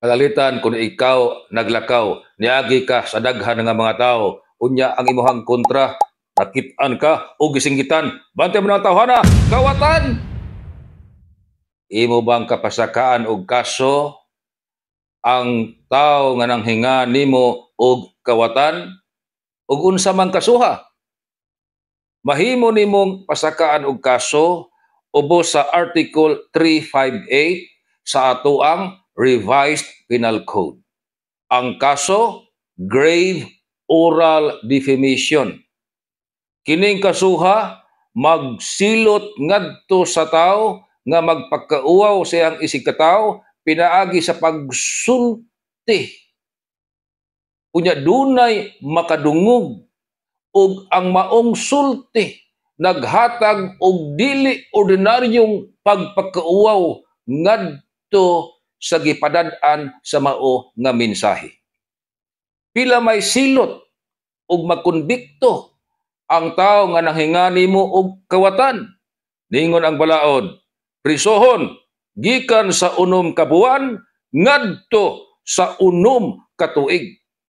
Kalalitan kung ikaw naglakaw, niagi ka sa daghan nga mga tao, unya ang imuhang kontra, nakit-an ka o gisinggitan, bante mo ng tawhana, kawatan! Imo bang kapasakaan og kaso ang tao nga nanghinga nimo og kawatan? Ug unsa man kasuha? Mahimo nimong pasakaan og kaso ubos sa Article 358 sa atoang Revised Penal Code. Ang kaso, grave oral defamation. Kining kasuha, magsilot ngadto sa tao nga magpakauaw sa iyang isig katawo pinaagi sa pagsulti. Unya dunay makadungog ug ang maong sulti naghatag og dili ordinaryong pagpakauaw ngadto sa gipadad-an sa mao nga mensahe. Pila may silot ug magkonbikto ang tao nga nanghinga nimo og kawatan. Ningon ang balaod, prisohon gikan sa 6 ka buwan ngadto sa 6 ka tuig.